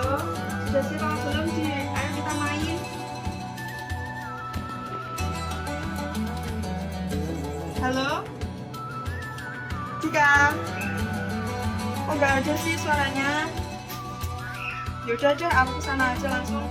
Halo, sudah siap belum Ci? Ayo kita main. Halo, Cika. Kok nggak ada sih suaranya? Yaudah aja, aku kesana aja langsung.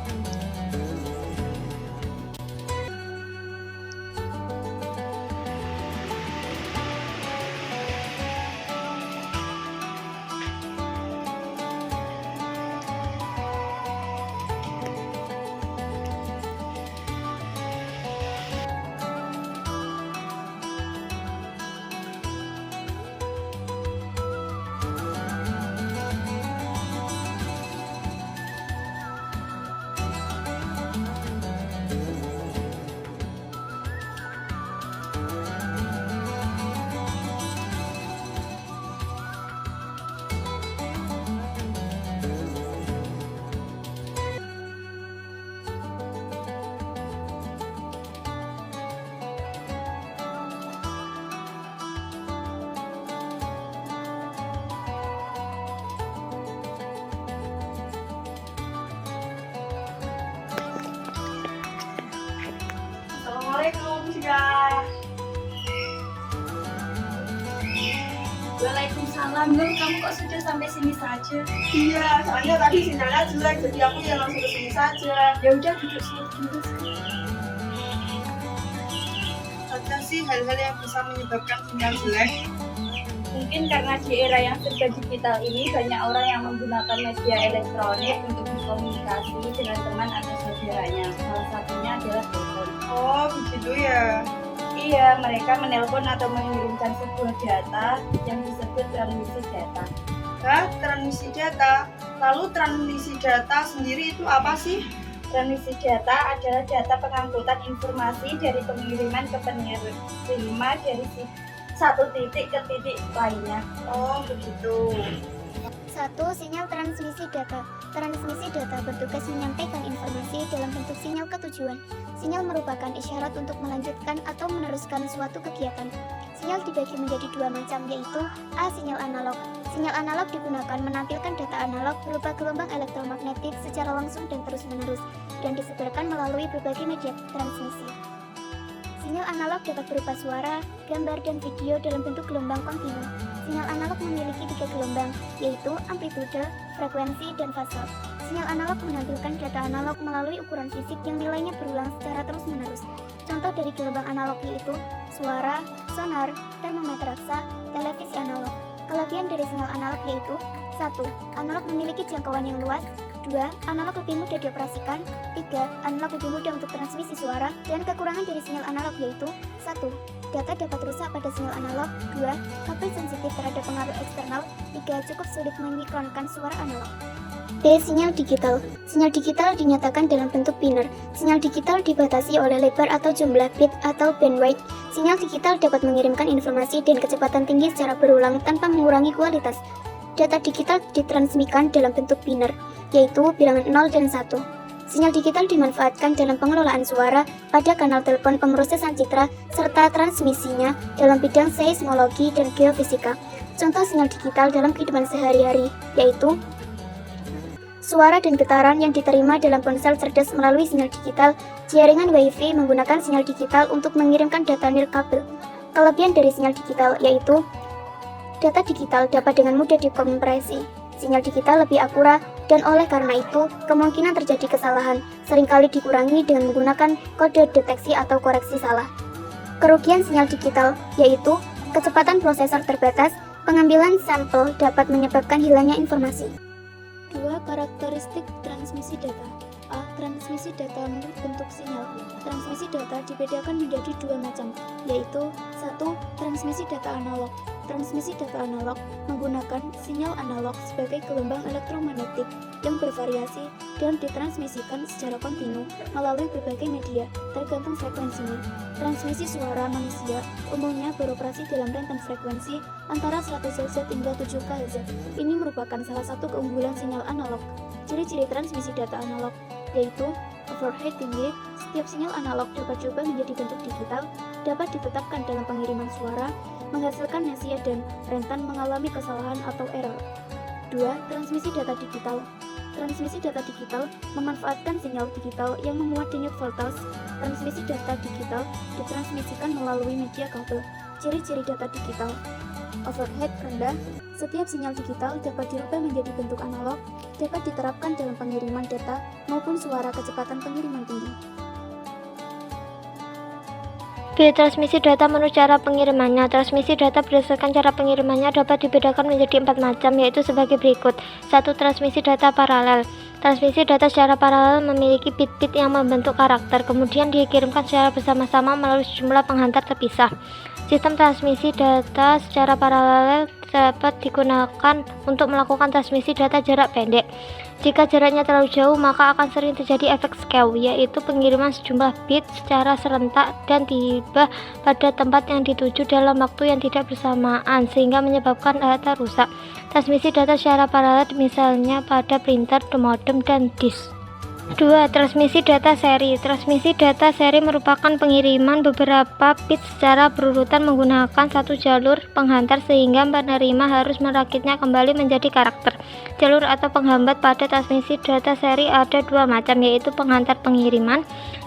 Assalamualaikum, Cika. Waalaikumsalam, Nur. Kamu kok sudah sampai sini saja? Iya, soalnya tadi sinyalnya jelek, jadi aku ya langsung ke sini saja. Ya udah, duduk sini dulu. Saja sih hal-hal yang bisa menyebabkan sinyal jelek. Mungkin karena di era yang serba digital ini banyak orang yang menggunakan media elektronik untuk berkomunikasi dengan teman atau saudaranya. Salah satunya adalah telepon. Oh, begitu ya. Iya, mereka menelpon atau mengirimkan sebuah data yang disebut transmisi data. Hah, transmisi data. Lalu transmisi data sendiri itu apa sih? Transmisi data adalah data pengangkutan informasi dari pengiriman ke penerima dari satu titik ke titik lainnya. Oh, begitu. 1. Sinyal transmisi data. Transmisi data bertugas menyampaikan informasi dalam bentuk sinyal ke tujuan. Sinyal merupakan isyarat untuk melanjutkan atau meneruskan suatu kegiatan. Sinyal dibagi menjadi dua macam, yaitu A. Sinyal analog. Sinyal analog digunakan menampilkan data analog berupa gelombang elektromagnetik secara langsung dan terus-menerus, dan disebarkan melalui berbagai media transmisi. Sinyal analog dapat berupa suara, gambar, dan video dalam bentuk gelombang kontinu. Sinyal analog memiliki 3 gelombang, yaitu amplitude, frekuensi, dan fase. Sinyal analog menampilkan data analog melalui ukuran fisik yang nilainya berulang secara terus-menerus. Contoh dari gelombang analog yaitu suara, sonar, termometer raksa, televisi analog. Kelebihan dari sinyal analog yaitu 1. Analog memiliki jangkauan yang luas. 2. Analog lebih mudah dioperasikan. 3. Analog lebih mudah untuk transmisi suara. Dan kekurangan dari sinyal analog yaitu 1. Data dapat rusak pada sinyal analog. 2. Kabel sensitif terhadap pengaruh eksternal. 3. Cukup sulit menynkronkan suara analog. B. Sinyal digital. Sinyal digital dinyatakan dalam bentuk biner. Sinyal digital dibatasi oleh lebar atau jumlah bit atau bandwidth. Sinyal digital dapat mengirimkan informasi dan kecepatan tinggi secara berulang tanpa mengurangi kualitas. Data digital ditransmisikan dalam bentuk biner, yaitu bilangan 0 dan 1. Sinyal digital dimanfaatkan dalam pengelolaan suara pada kanal telepon pemrosesan citra serta transmisinya dalam bidang seismologi dan geofisika. Contoh sinyal digital dalam kehidupan sehari-hari, yaitu suara dan getaran yang diterima dalam ponsel cerdas melalui sinyal digital, jaringan WiFi menggunakan sinyal digital untuk mengirimkan data nirkabel. Kelebihan dari sinyal digital yaitu data digital dapat dengan mudah dikompresi. Sinyal digital lebih akurat dan oleh karena itu, kemungkinan terjadi kesalahan seringkali dikurangi dengan menggunakan kode deteksi atau koreksi salah. Kerugian sinyal digital yaitu kecepatan prosesor terbatas, pengambilan sampel dapat menyebabkan hilangnya informasi. 2. Karakteristik transmisi data. A. Transmisi data menurut bentuk sinyal. Transmisi data dibedakan menjadi dua macam, yaitu 1. Transmisi data analog. Transmisi data analog menggunakan sinyal analog sebagai gelombang elektromagnetik yang bervariasi dan ditransmisikan secara kontinu melalui berbagai media, tergantung frekuensinya. Transmisi suara manusia umumnya beroperasi dalam rentang frekuensi antara 100 Hz hingga 7 kHz. Ini merupakan salah satu keunggulan sinyal analog. Ciri-ciri transmisi data analog yaitu overhead tinggi. Setiap sinyal analog dapat diubah menjadi bentuk digital, dapat ditetapkan dalam pengiriman suara, menghasilkan nasia dan rentan mengalami kesalahan atau error. 2. Transmisi data digital. Transmisi data digital memanfaatkan sinyal digital yang memuat denyut voltage. Transmisi data digital ditransmisikan melalui media kabel. Ciri-ciri data digital: overhead rendah. Setiap sinyal digital dapat dirubah menjadi bentuk analog, dapat diterapkan dalam pengiriman data maupun suara kecepatan pengiriman tinggi. Transmisi data menurut cara pengirimannya. Transmisi data berdasarkan cara pengirimannya dapat dibedakan menjadi 4 macam, yaitu sebagai berikut. 1. Transmisi data paralel. Transmisi data secara paralel memiliki bit-bit yang membentuk karakter, kemudian dikirimkan secara bersama-sama melalui sejumlah penghantar terpisah. Sistem transmisi data secara paralel dapat digunakan untuk melakukan transmisi data jarak pendek. Jika jaraknya terlalu jauh, maka akan sering terjadi efek skew, yaitu pengiriman sejumlah bit secara serentak dan tiba pada tempat yang dituju dalam waktu yang tidak bersamaan, sehingga menyebabkan data rusak. Transmisi data secara paralel misalnya pada printer, modem, dan disk. 2. Transmisi data seri. Transmisi data seri merupakan pengiriman beberapa bit secara berurutan menggunakan satu jalur penghantar sehingga penerima harus merakitnya kembali menjadi karakter. Jalur atau penghambat pada transmisi data seri ada 2 macam, yaitu penghantar pengiriman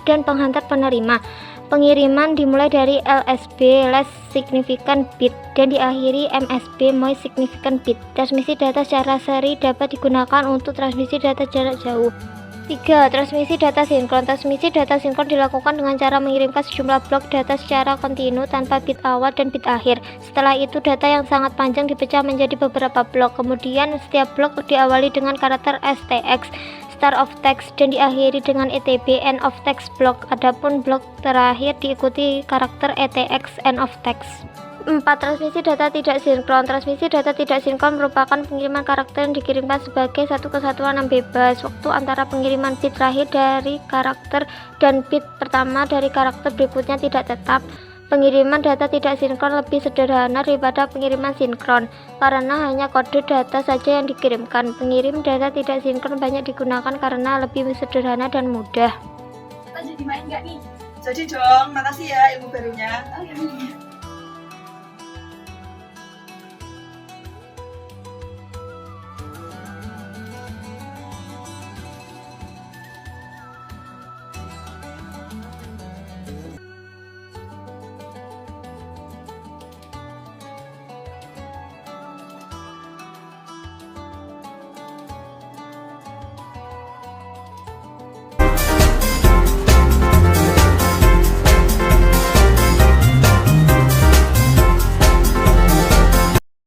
dan penghantar penerima. Pengiriman dimulai dari LSB (Less Significant Bit) dan diakhiri MSB (Most Significant Bit). Transmisi data secara seri dapat digunakan untuk transmisi data jarak jauh. 3. Transmisi data sinkron. Transmisi data sinkron dilakukan dengan cara mengirimkan sejumlah blok data secara kontinu tanpa bit awal dan bit akhir. Setelah itu, data yang sangat panjang dipecah menjadi beberapa blok. Kemudian, setiap blok diawali dengan karakter STX (Start of Text) dan diakhiri dengan ETB (End of Text Block). Adapun blok terakhir diikuti karakter ETX (End of Text). 4. Transmisi data tidak sinkron. Transmisi data tidak sinkron merupakan pengiriman karakter yang dikirimkan sebagai satu kesatuan yang bebas. Waktu antara pengiriman bit terakhir dari karakter dan bit pertama dari karakter berikutnya tidak tetap. Pengiriman data tidak sinkron lebih sederhana daripada pengiriman sinkron, karena hanya kode data saja yang dikirimkan. Pengirim data tidak sinkron banyak digunakan karena lebih sederhana dan mudah. Kita jadi main nggak nih? Jadi dong, makasih ya ilmu barunya.